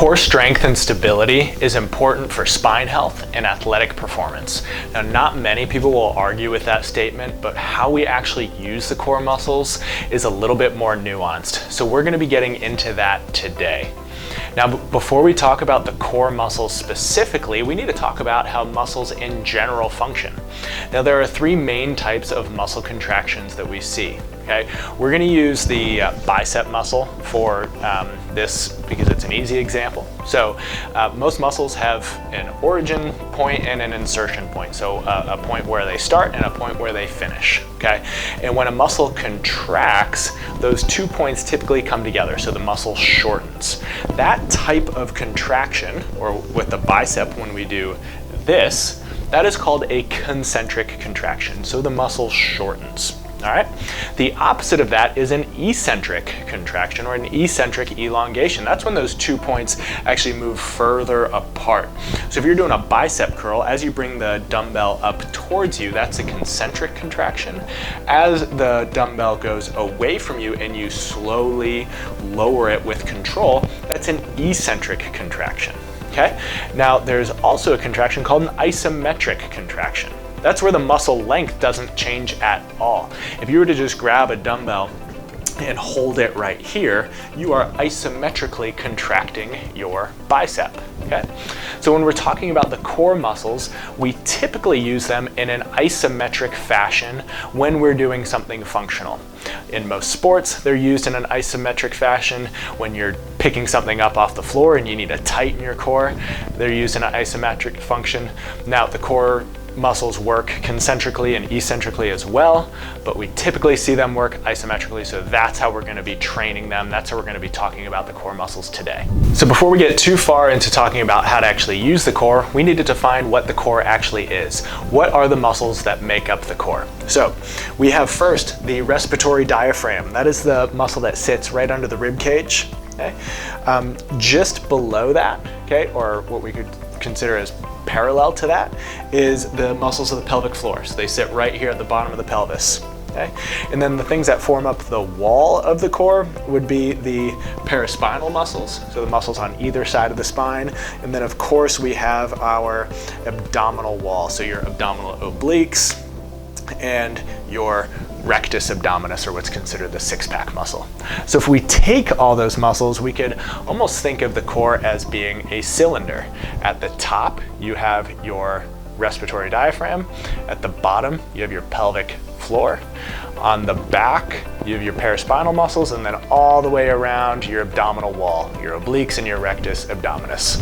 Core strength and stability is important for spine health and athletic performance. Now, not many people will argue with that statement, but how we actually use the core muscles is a little bit more nuanced. So we're going to be getting into that today. Now, before we talk about the core muscles specifically, we need to talk about how muscles in general function. Now, there are three main types of muscle contractions that we see. Okay, we're going to use the bicep muscle for this because it's an easy example. So most muscles have an origin point and an insertion point. So a point where they start and a point where they finish. Okay, and when a muscle contracts, those 2 points typically come together. So the muscle shortens. That type of contraction, or with the bicep when we do this, that is called a concentric contraction. So the muscle shortens. All right. The opposite of that is an eccentric contraction or an eccentric elongation. That's when those 2 points actually move further apart. So if you're doing a bicep curl, as you bring the dumbbell up towards you, that's a concentric contraction. As the dumbbell goes away from you and you slowly lower it with control, that's an eccentric contraction. Okay. Now there's also a contraction called an isometric contraction. That's where the muscle length doesn't change at all. If you were to just grab a dumbbell and hold it right here, you are isometrically contracting your bicep. Okay? So when we're talking about the core muscles, we typically use them in an isometric fashion when we're doing something functional. In most sports, they're used in an isometric fashion. When you're picking something up off the floor and you need to tighten your core, they're used in an isometric function. Now, the core muscles work concentrically and eccentrically as well, but we typically see them work isometrically, so that's how we're going to be training them. That's how we're going to be talking about the core muscles today. So before we get too far into talking about how to actually use the core, we need to define what the core actually is. What are the muscles that make up the core? So we have first the respiratory diaphragm. That is the muscle that sits right under the rib cage. Okay? Just below that, okay, or what we could consider as parallel to that, is the muscles of the pelvic floor. So they sit right here at the bottom of the pelvis. Okay? And then the things that form up the wall of the core would be the paraspinal muscles, so the muscles on either side of the spine. And then of course we have our abdominal wall, so your abdominal obliques and your rectus abdominis, or what's considered the six-pack muscle. So if we take all those muscles, we could almost think of the core as being a cylinder. At the top, you have your respiratory diaphragm. At the bottom, you have your pelvic floor. On the back, you have your paraspinal muscles, and then all the way around your abdominal wall, your obliques and your rectus abdominis.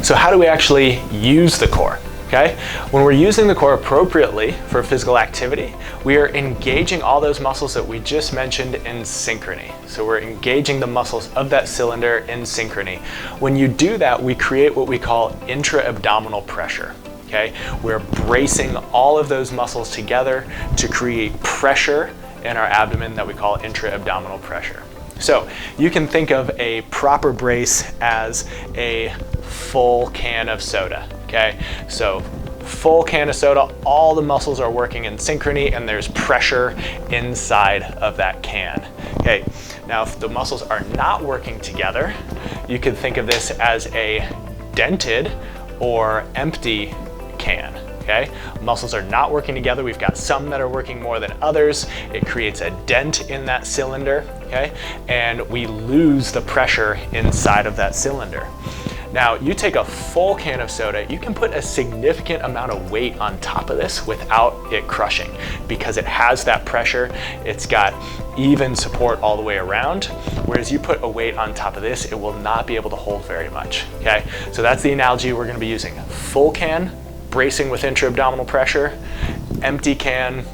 So how do we actually use the core? Okay? When we're using the core appropriately for physical activity, we are engaging all those muscles that we just mentioned in synchrony. So we're engaging the muscles of that cylinder in synchrony. When you do that, we create what we call intra-abdominal pressure. Okay? We're bracing all of those muscles together to create pressure in our abdomen that we call intra-abdominal pressure. So you can think of a proper brace as a full can of soda. Okay, so full can of soda, all the muscles are working in synchrony and there's pressure inside of that can. Okay, now if the muscles are not working together, you could think of this as a dented or empty can. Okay, muscles are not working together. We've got some that are working more than others. It creates a dent in that cylinder, okay, and we lose the pressure inside of that cylinder. Now, you take a full can of soda, you can put a significant amount of weight on top of this without it crushing because it has that pressure. It's got even support all the way around, whereas you put a weight on top of this, it will not be able to hold very much, okay? So that's the analogy we're gonna be using. Full can, bracing with intra-abdominal pressure. Empty can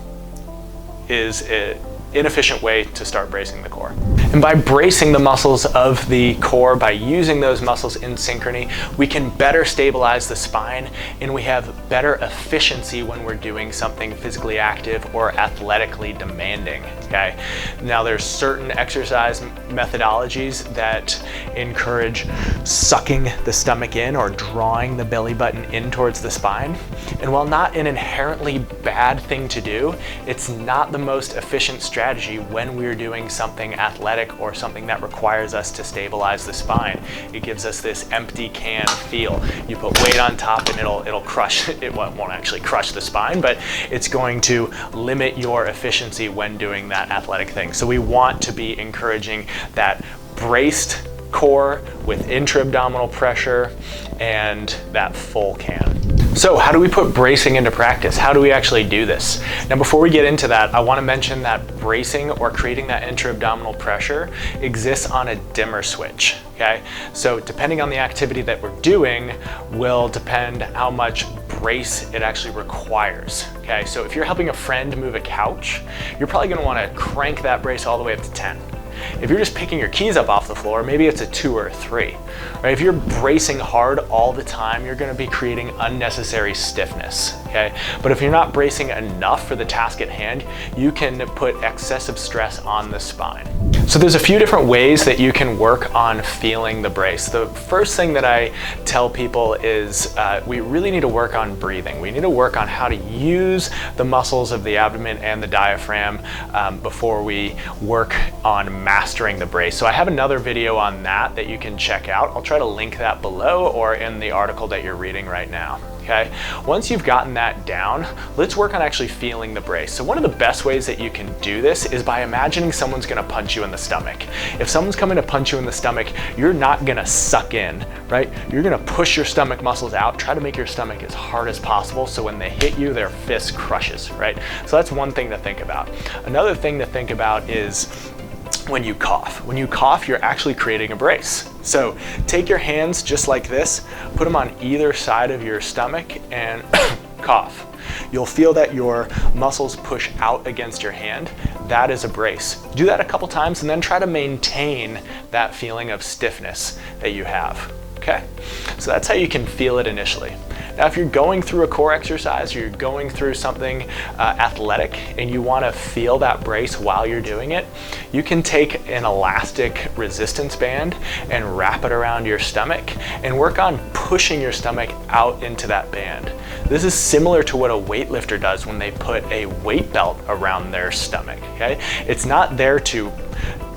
is an inefficient way to start bracing the core. And by bracing the muscles of the core, by using those muscles in synchrony, we can better stabilize the spine and we have better efficiency when we're doing something physically active or athletically demanding, okay? Now there's certain exercise methodologies that encourage sucking the stomach in or drawing the belly button in towards the spine. And while not an inherently bad thing to do, it's not the most efficient strategy when we're doing something athletic athletic or something that requires us to stabilize the spine. It gives us this empty can feel. You put weight on top and it'll crush, it won't actually crush the spine, but it's going to limit your efficiency when doing that athletic thing. So we want to be encouraging that braced core with intra-abdominal pressure and that full can. So how do we put bracing into practice? How do we actually do this? Now, before we get into that, I want to mention that bracing or creating that intra-abdominal pressure exists on a dimmer switch, okay? So depending on the activity that we're doing will depend how much brace it actually requires, okay? So if you're helping a friend move a couch, you're probably going to want to crank that brace all the way up to 10. If you're just picking your keys up off the floor, maybe it's a 2 or a 3. Right? If you're bracing hard all the time, you're going to be creating unnecessary stiffness. Okay? But if you're not bracing enough for the task at hand, you can put excessive stress on the spine. So there's a few different ways that you can work on feeling the brace. The first thing that I tell people is we really need to work on breathing. We need to work on how to use the muscles of the abdomen and the diaphragm before we work on mastering the brace. So I have another video on that you can check out. I'll try to link that below or in the article that you're reading right now. Okay. Once you've gotten that down, let's work on actually feeling the brace. So one of the best ways that you can do this is by imagining someone's gonna punch you in the stomach. If someone's coming to punch you in the stomach, you're not gonna suck in, right? You're gonna push your stomach muscles out, try to make your stomach as hard as possible so when they hit you, their fist crushes, right? So that's one thing to think about. Another thing to think about is when you cough. When you cough, you're actually creating a brace. So take your hands just like this, put them on either side of your stomach and cough. You'll feel that your muscles push out against your hand. That is a brace. Do that a couple times and then try to maintain that feeling of stiffness that you have. Okay? So that's how you can feel it initially. Now, if you're going through a core exercise, or you're going through something athletic and you want to feel that brace while you're doing it, you can take an elastic resistance band and wrap it around your stomach and work on pushing your stomach out into that band. This is similar to what a weightlifter does when they put a weight belt around their stomach, okay? It's not there to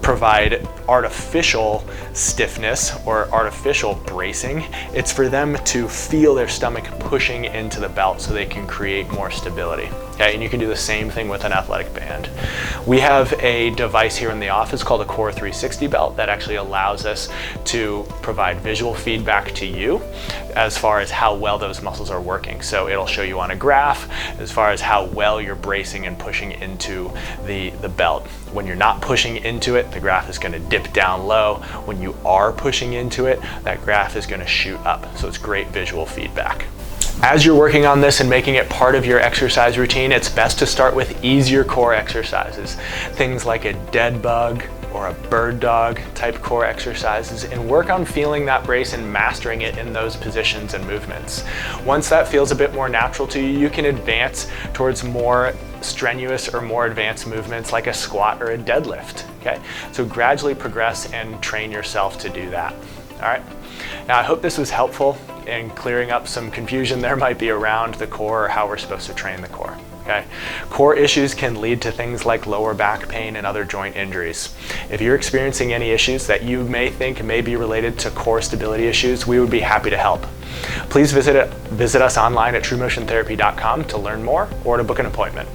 provide artificial stiffness or artificial bracing. It's for them to feel their stomach pushing into the belt so they can create more stability. Okay, and you can do the same thing with an athletic band. We have a device here in the office called a Core 360 belt that actually allows us to provide visual feedback to you as far as how well those muscles are working. So it'll show you on a graph as far as how well you're bracing and pushing into the belt. When you're not pushing into it, the graph is going to dip down low. When you are pushing into it, that graph is going to shoot up. So it's great visual feedback. As you're working on this and making it part of your exercise routine, it's best to start with easier core exercises. Things like a dead bug or a bird dog type core exercises, and work on feeling that brace and mastering it in those positions and movements. Once that feels a bit more natural to you, you can advance towards more strenuous or more advanced movements like a squat or a deadlift. Okay, so gradually progress and train yourself to do that. All right. Now, I hope this was helpful in clearing up some confusion there might be around the core or how we're supposed to train the core. Okay. Core issues can lead to things like lower back pain and other joint injuries. If you're experiencing any issues that you may think may be related to core stability issues, we would be happy to help. Please visit us online at TruMotionTherapy.com to learn more or to book an appointment.